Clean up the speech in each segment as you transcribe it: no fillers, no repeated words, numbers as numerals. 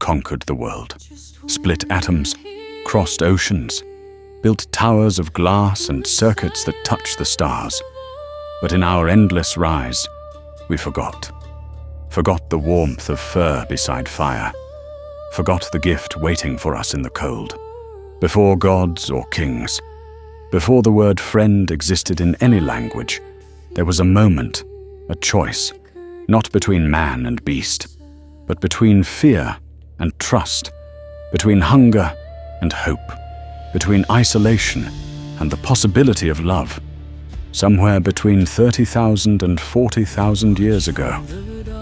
conquered the world, split atoms, crossed oceans, built towers of glass and circuits that touch the stars. But in our endless rise, we forgot the warmth of fur beside fire, forgot the gift waiting for us in the cold. Before gods or kings, before the word friend existed in any language, there was a moment, a choice, not between man and beast, but between fear and trust, between hunger and hope, between isolation and the possibility of love. Somewhere between 30,000 and 40,000 years ago,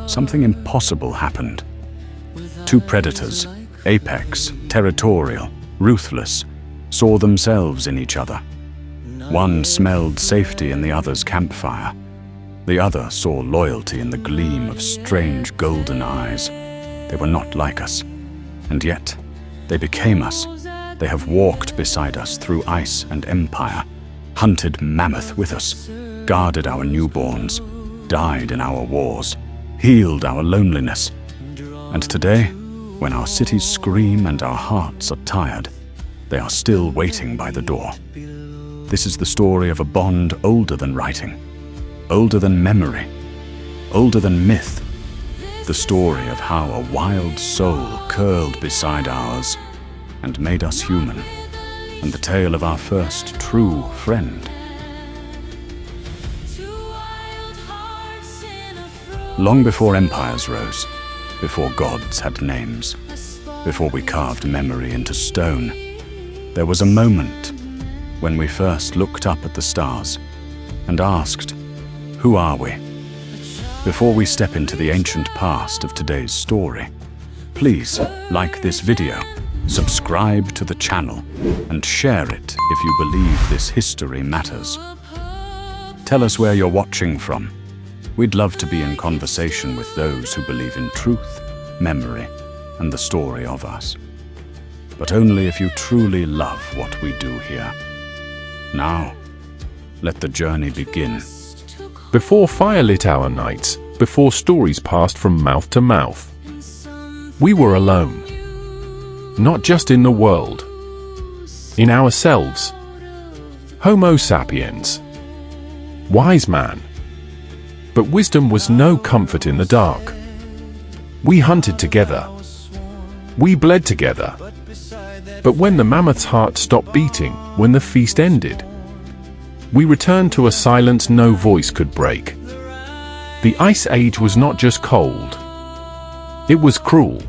something impossible happened. Two predators, apex, territorial, ruthless, saw themselves in each other. One smelled safety in the other's campfire. The other saw loyalty in the gleam of strange golden eyes. They were not like us, and yet they became us. They have walked beside us through ice and empire, hunted mammoth with us, guarded our newborns, died in our wars, healed our loneliness. And today, when our cities scream and our hearts are tired, they are still waiting by the door. This is the story of a bond older than writing, older than memory, older than myth. The story of how a wild soul curled beside ours and made us human, and the tale of our first true friend. Long before empires rose, before gods had names, before we carved memory into stone, there was a moment when we first looked up at the stars and asked, who are we? Before we step into the ancient past of today's story, please like this video, subscribe to the channel, and share it if you believe this history matters. Tell us where you're watching from. We'd love to be in conversation with those who believe in truth, memory, and the story of us. But only if you truly love what we do here. Now, let the journey begin. Before fire lit our nights, before stories passed from mouth to mouth, we were alone. Not just in the world, in ourselves. Homo sapiens. Wise man. But wisdom was no comfort in the dark. We hunted together. We bled together. But when the mammoth's heart stopped beating, when the feast ended, we returned to a silence no voice could break. The Ice Age was not just cold. It was cruel.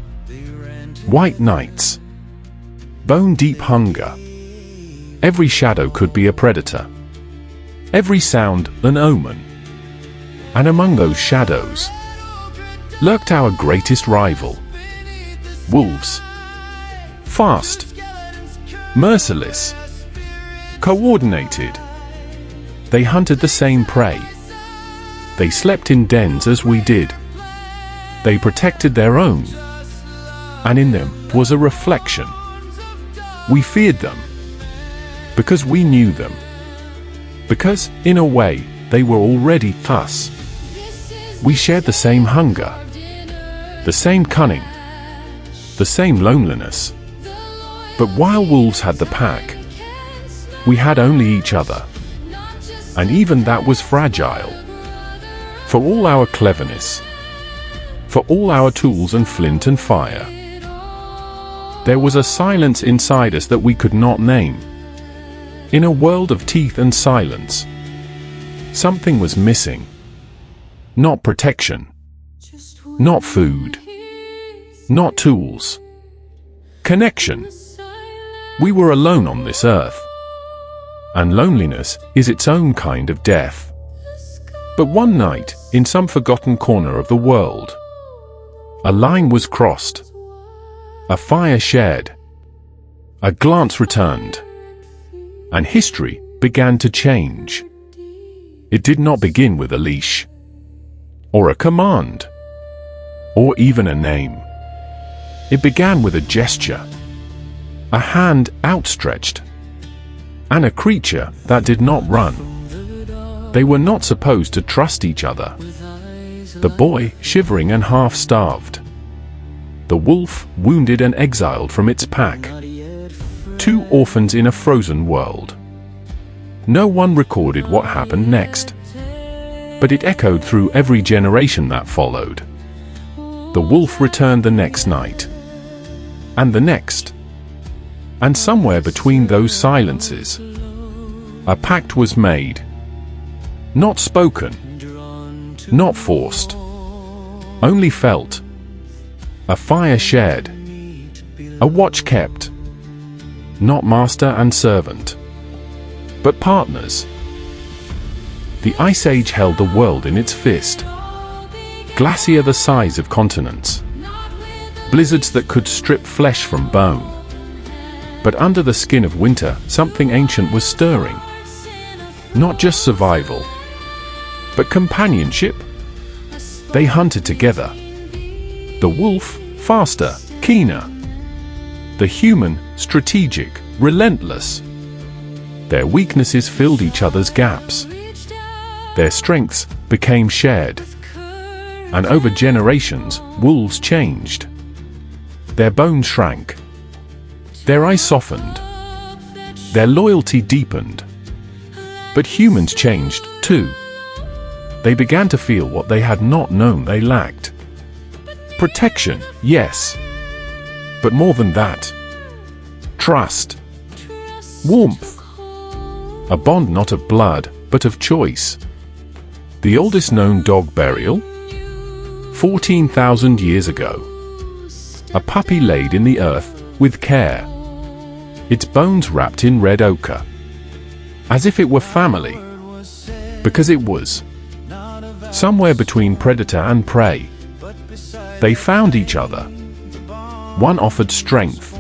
White nights. Bone-deep hunger. Every shadow could be a predator. Every sound an omen. And among those shadows lurked our greatest rival. Wolves. Fast. Merciless. Coordinated. They hunted the same prey. They slept in dens as we did. They protected their own. And in them was a reflection. We feared them. Because we knew them. Because, in a way, they were already us. We shared the same hunger. The same cunning. The same loneliness. But while wolves had the pack, we had only each other. And even that was fragile. For all our cleverness, for all our tools and flint and fire, there was a silence inside us that we could not name. In a world of teeth and silence, something was missing. Not protection, not food, not tools. Connection. We were alone on this earth. And loneliness is its own kind of death. But one night, in some forgotten corner of the world, a line was crossed. A fire shared. A glance returned. And history began to change. It did not begin with a leash, or a command, or even a name. It began with a gesture, a hand outstretched, and a creature that did not run. They were not supposed to trust each other. The boy, shivering and half-starved, The wolf, wounded and exiled from its pack. Two orphans in a frozen world. No one recorded what happened next, but it echoed through every generation that followed. The wolf returned the next night, and the next. And somewhere between those silences, a pact was made. Not spoken, not forced, only felt. A fire shared, a watch kept. Not master and servant, but partners. The Ice Age held the world in its fist. Glacier the size of continents. Blizzards that could strip flesh from bone. But under the skin of winter, something ancient was stirring. Not just survival, but companionship. They hunted together. The wolf, faster, keener. The human, strategic, relentless. Their weaknesses filled each other's gaps. Their strengths became shared. And over generations, wolves changed. Their bones shrank. Their eyes softened. Their loyalty deepened. But humans changed, too. They began to feel what they had not known they lacked. Protection, yes. But more than that. Trust. Warmth. A bond not of blood, but of choice. The oldest known dog burial? 14,000 years ago. A puppy laid in the earth, with care. Its bones wrapped in red ochre. As if it were family. Because it was. Somewhere between predator and prey. They found each other. One offered strength.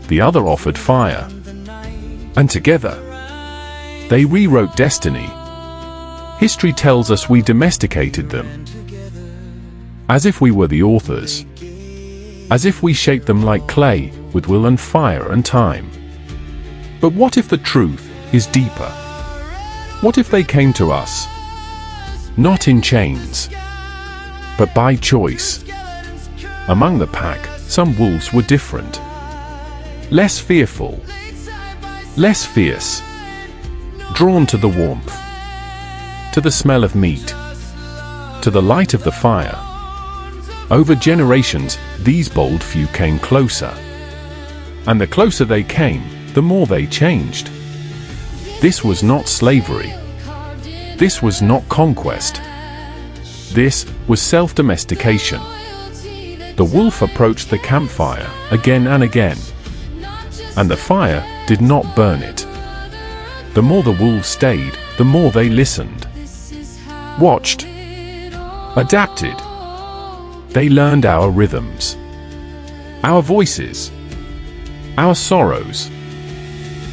The other offered fire. And together, they rewrote destiny. History tells us we domesticated them. As if we were the authors. As if we shaped them like clay, with will and fire and time. But what if the truth is deeper? What if they came to us? Not in chains, but by choice. Among the pack, some wolves were different. Less fearful. Less fierce. Drawn to the warmth. To the smell of meat. To the light of the fire. Over generations, these bold few came closer. And the closer they came, the more they changed. This was not slavery. This was not conquest. This was self-domestication. The wolf approached the campfire again and again. And the fire did not burn it. The more the wolves stayed, the more they listened. Watched. Adapted. They learned our rhythms. Our voices. Our sorrows.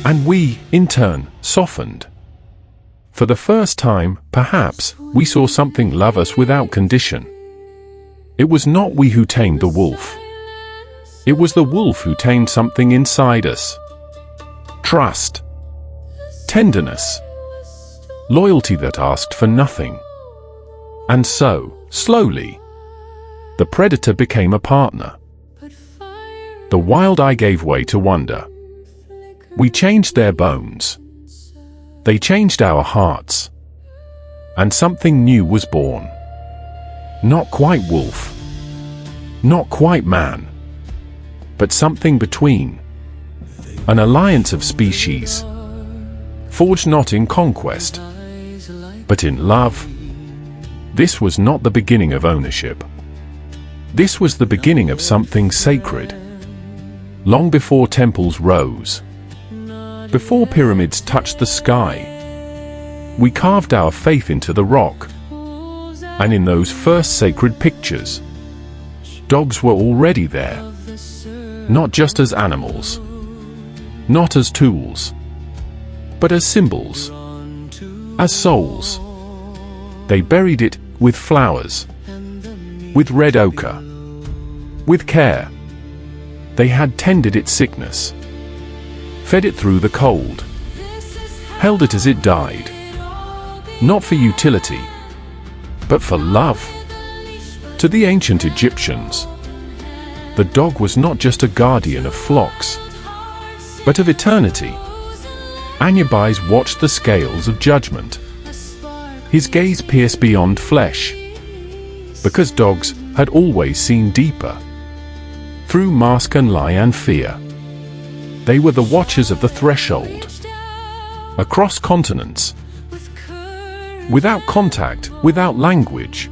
And we, in turn, softened. For the first time, perhaps, we saw something love us without condition. It was not we who tamed the wolf. It was the wolf who tamed something inside us. Trust. Tenderness. Loyalty that asked for nothing. And so, slowly, the predator became a partner. The wild eye gave way to wonder. We changed their bones. They changed our hearts. And something new was born. Not quite wolf. Not quite man. But something between. An alliance of species. Forged not in conquest, but in love. This was not the beginning of ownership. This was the beginning of something sacred. Long before temples rose. Before pyramids touched the sky, we carved our faith into the rock. And in those first sacred pictures, dogs were already there. Not just as animals, not as tools, but as symbols, as souls. They buried it with flowers, with red ochre, with care. They had tended its sickness, fed it through the cold, held it as it died, not for utility, but for love. To the ancient Egyptians, the dog was not just a guardian of flocks, but of eternity. Anubis watched the scales of judgment. His gaze pierced beyond flesh, because dogs had always seen deeper. Through mask and lie and fear, they were the watchers of the threshold. Across continents, without contact, without language,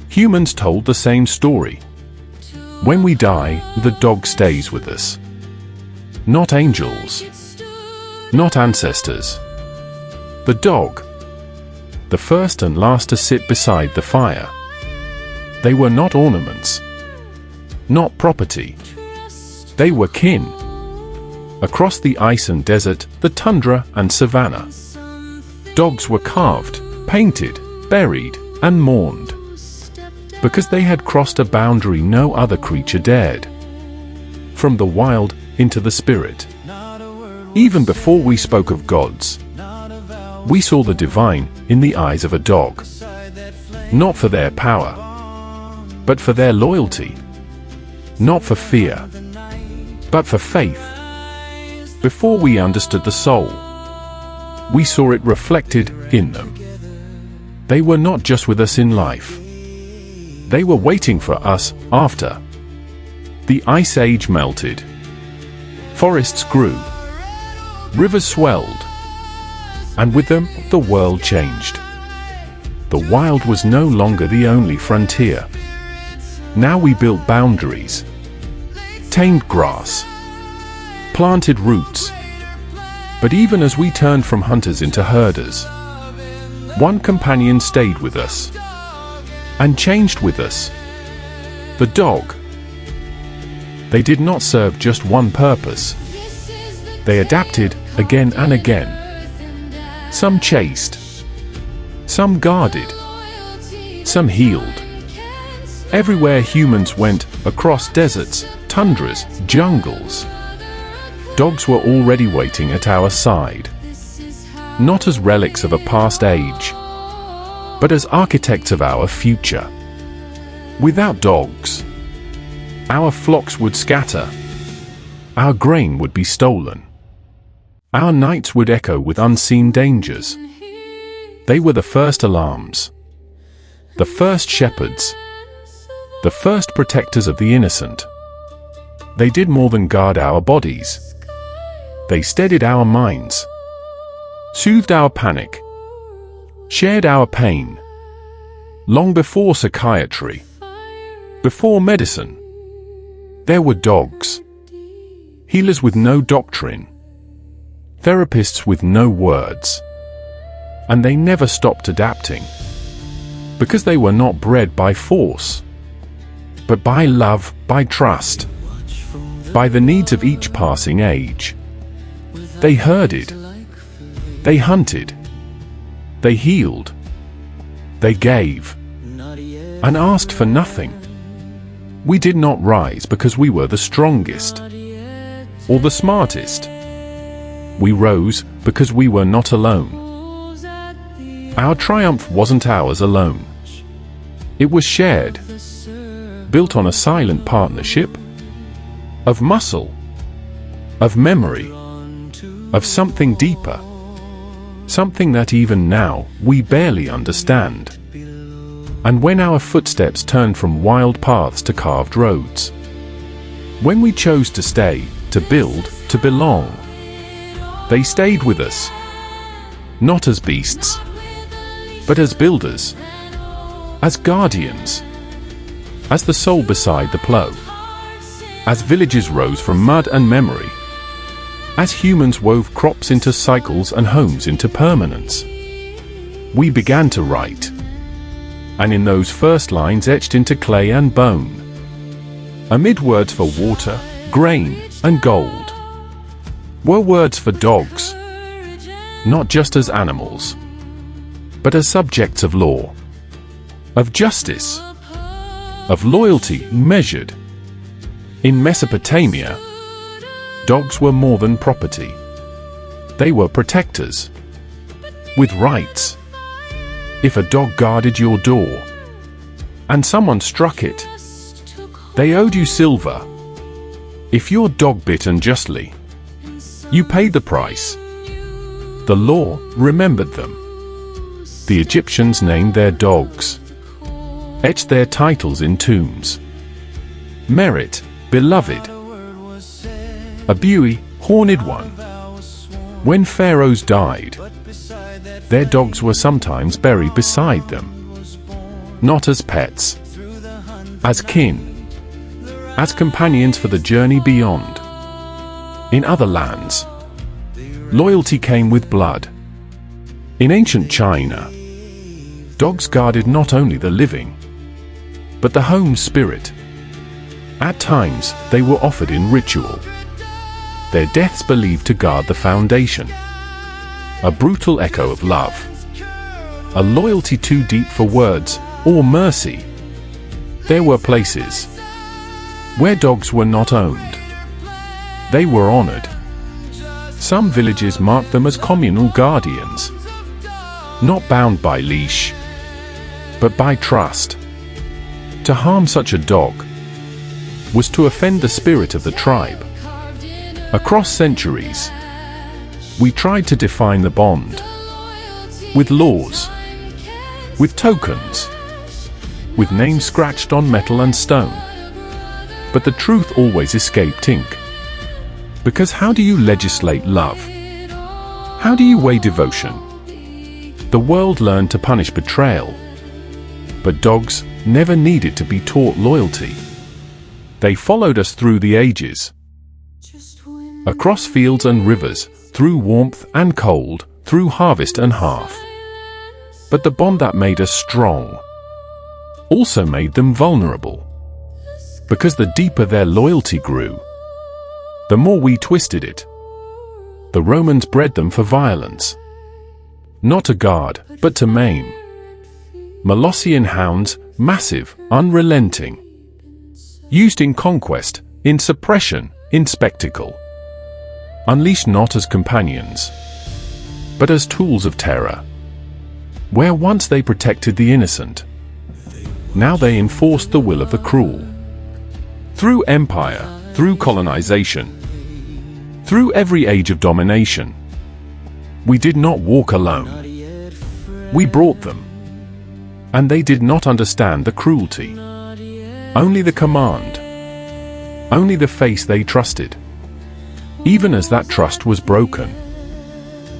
humans told the same story. When we die, the dog stays with us. Not angels, not ancestors. The dog, the first and last to sit beside the fire. They were not ornaments, not property. They were kin. Across the ice and desert, the tundra and savanna, dogs were carved, painted, buried, and mourned, because they had crossed a boundary no other creature dared. From the wild into the spirit. Even before we spoke of gods, we saw the divine in the eyes of a dog. Not for their power, but for their loyalty. Not for fear, but for faith. Before we understood the soul, we saw it reflected in them. They were not just with us in life. They were waiting for us after. The ice age melted. Forests grew. Rivers swelled. And with them, the world changed. The wild was no longer the only frontier. Now we built boundaries, tamed grass, planted roots. But even as we turned from hunters into herders, one companion stayed with us and changed with us. The dog. They did not serve just one purpose. They adapted again and again. Some chased, some guarded, some healed. Everywhere humans went, across deserts, tundras, jungles, dogs were already waiting at our side. Not as relics of a past age, but as architects of our future. Without dogs, our flocks would scatter, our grain would be stolen, our nights would echo with unseen dangers. They were the first alarms, the first shepherds, the first protectors of the innocent. They did more than guard our bodies. They steadied our minds, soothed our panic, shared our pain. Long before psychiatry, before medicine, there were dogs. Healers with no doctrine, therapists with no words. And they never stopped adapting, because they were not bred by force, but by love, by trust, by the needs of each passing age. They herded, they hunted, they healed, they gave, and asked for nothing. We did not rise because we were the strongest or the smartest. We rose because we were not alone. Our triumph wasn't ours alone. It was shared, built on a silent partnership of muscle, of memory, of something deeper, something that even now we barely understand. And when our footsteps turned from wild paths to carved roads, when we chose to stay, to build, to belong, they stayed with us, not as beasts, but as builders, as guardians, as the soul beside the plough, as villages rose from mud and memory, as humans wove crops into cycles and homes into permanence. We began to write, and in those first lines etched into clay and bone, amid words for water, grain, and gold, were words for dogs, not just as animals, but as subjects of law, of justice, of loyalty measured. In Mesopotamia, dogs were more than property. They were protectors, with rights. If a dog guarded your door, and someone struck it, They owed you silver. If your dog bit unjustly, you paid the price. The law remembered them. The Egyptians named their dogs, etched their titles in tombs. Merit, beloved. Abui, horned one. When pharaohs died, their dogs were sometimes buried beside them. Not as pets, as kin, as companions for the journey beyond. In other lands, loyalty came with blood. In ancient China, dogs guarded not only the living, but the home spirit. At times, they were offered in ritual, their deaths believed to guard the foundation. A brutal echo of love. A loyalty too deep for words or mercy. There were places where dogs were not owned. They were honored. Some villages marked them as communal guardians, not bound by leash, but by trust. To harm such a dog was to offend the spirit of the tribe. Across centuries, we tried to define the bond with laws, with tokens, with names scratched on metal and stone. But the truth always escaped ink. Because how do you legislate love? How do you weigh devotion? The world learned to punish betrayal, but dogs never needed to be taught loyalty. They followed us through the ages, across fields and rivers, through warmth and cold, through harvest and hearth. But the bond that made us strong also made them vulnerable, because the deeper their loyalty grew, the more we twisted it. The Romans bred them for violence, not to guard, but to maim. Molossian hounds, massive, unrelenting, used in conquest, in suppression, in spectacle. Unleashed not as companions, but as tools of terror. Where once they protected the innocent, now they enforced the will of the cruel. Through empire, through colonization, through every age of domination, we did not walk alone. We brought them, and they did not understand the cruelty. Only the command, only the face they trusted. Even as that trust was broken,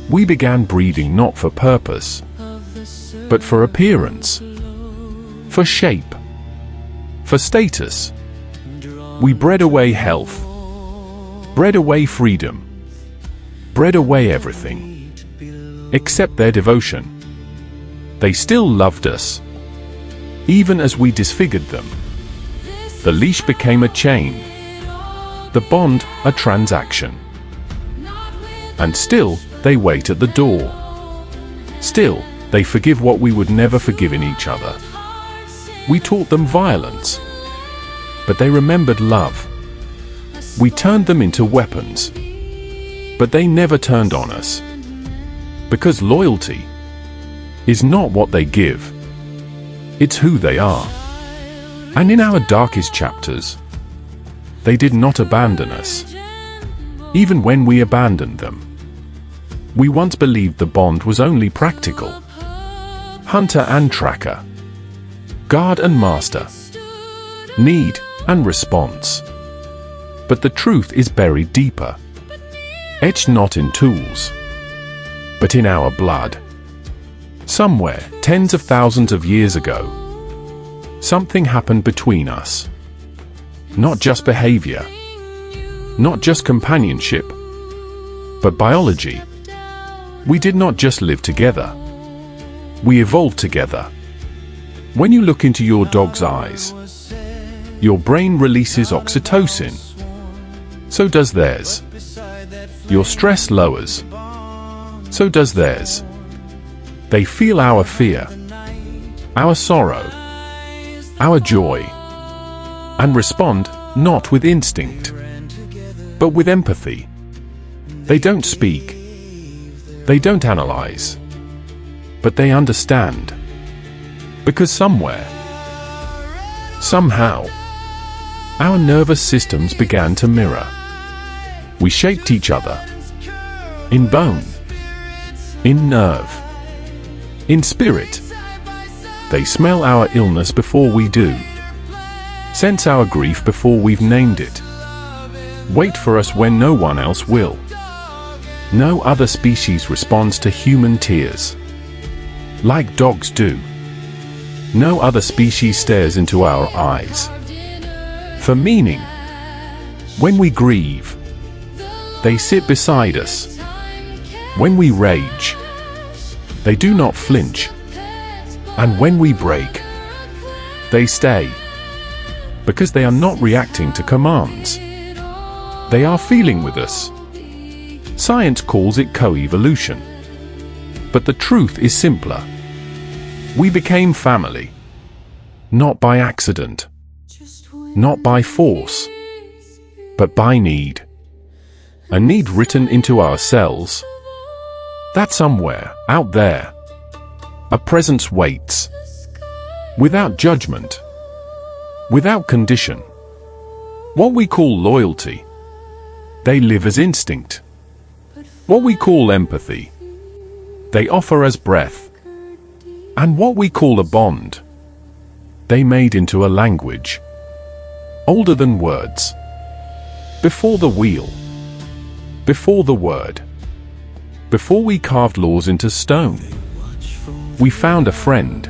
we began breeding not for purpose, but for appearance, for shape, for status. We bred away health, bred away freedom, bred away everything, except their devotion. They still loved us, even as we disfigured them. The leash became a chain, the bond a transaction. And still, they wait at the door. Still, they forgive what we would never forgive in each other. We taught them violence, but they remembered love. We turned them into weapons, but they never turned on us. Because loyalty is not what they give, it's who they are. And in our darkest chapters, they did not abandon us. Even when we abandoned them, we once believed the bond was only practical. Hunter and tracker, guard and master, need and response. But the truth is buried deeper, etched not in tools, but in our blood. Somewhere, tens of thousands of years ago, something happened between us. Not just behavior, not just companionship, but biology. We did not just live together. We evolved together. When you look into your dog's eyes, your brain releases oxytocin. So does theirs. Your stress lowers. So does theirs. They feel our fear, our sorrow, our joy, and respond not with instinct, but with empathy. They don't speak. They don't analyze. But they understand. Because somewhere, somehow, Our nervous systems began to mirror. We shaped each other. In bone. In nerve. In spirit. They smell our illness before we do. Sense our grief before we've named it. Wait for us when no one else will. No other species responds to human tears like dogs do. No other species stares into our eyes for meaning. When we grieve, they sit beside us. When we rage, they do not flinch. And when we break, they stay. Because they are not reacting to commands. They are feeling with us. Science calls it co-evolution. But the truth is simpler. We became family. Not by accident. Not by force. But by need. A need written into our cells. That somewhere, out there, a presence waits. Without judgment. Without condition. What we call loyalty, they live as instinct. What we call empathy, they offer as breath. And what we call a bond, they made into a language. Older than words. Before the wheel. Before the word. Before we carved laws into stone. We found a friend.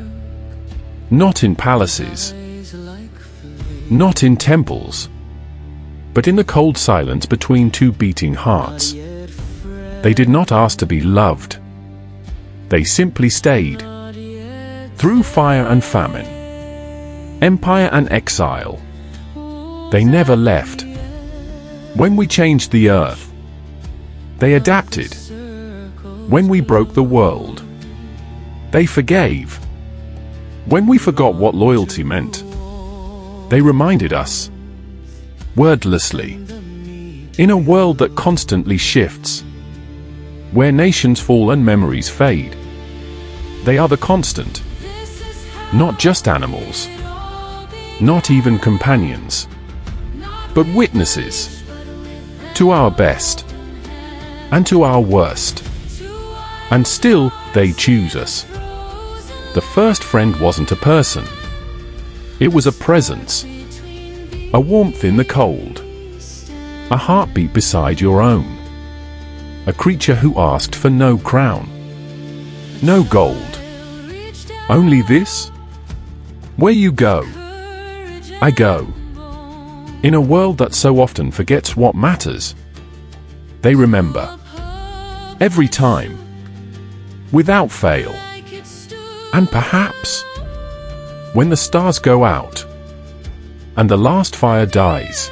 Not in palaces. Not in temples. But in the cold silence between two beating hearts. They did not ask to be loved. They simply stayed. Through fire and famine. Empire and exile. They never left. When we changed the earth, they adapted. When we broke the world, they forgave. When we forgot what loyalty meant, they reminded us. Wordlessly. In a world that constantly shifts, where nations fall and memories fade, they are the constant. Not just animals. Not even companions. But witnesses. To our best. And to our worst. And still, they choose us. The first friend wasn't a person. It was a presence. A warmth in the cold. A heartbeat beside your own. A creature who asked for no crown. No gold. Only this? Where you go, I go. In a world that so often forgets what matters, they remember. Every time. Without fail. And perhaps, when the stars go out, and the last fire dies,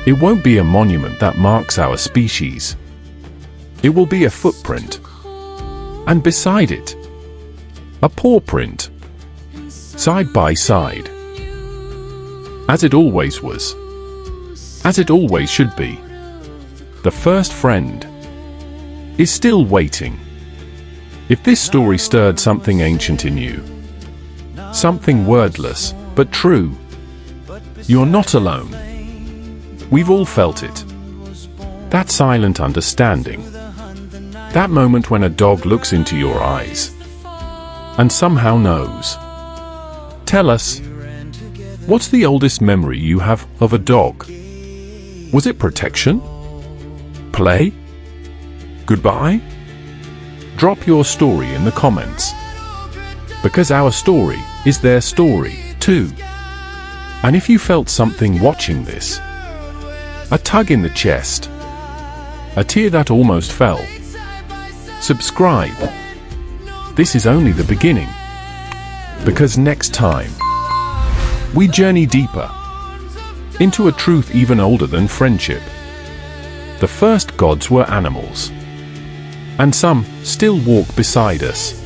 it won't be a monument that marks our species. It will be a footprint. And beside it, a paw print. Side by side. As it always was. As it always should be. The first friend is still waiting. If this story stirred something ancient in you, something wordless, but true, you're not alone. We've all felt it. That silent understanding. That moment when a dog looks into your eyes and somehow knows. Tell us, what's the oldest memory you have of a dog? Was it protection? Play? Goodbye? Drop your story in the comments. Because our story is their story, too. And if you felt something watching this, a tug in the chest, a tear that almost fell, subscribe. This is only the beginning. Because next time, we journey deeper into a truth even older than friendship. The first gods were animals, and some still walk beside us.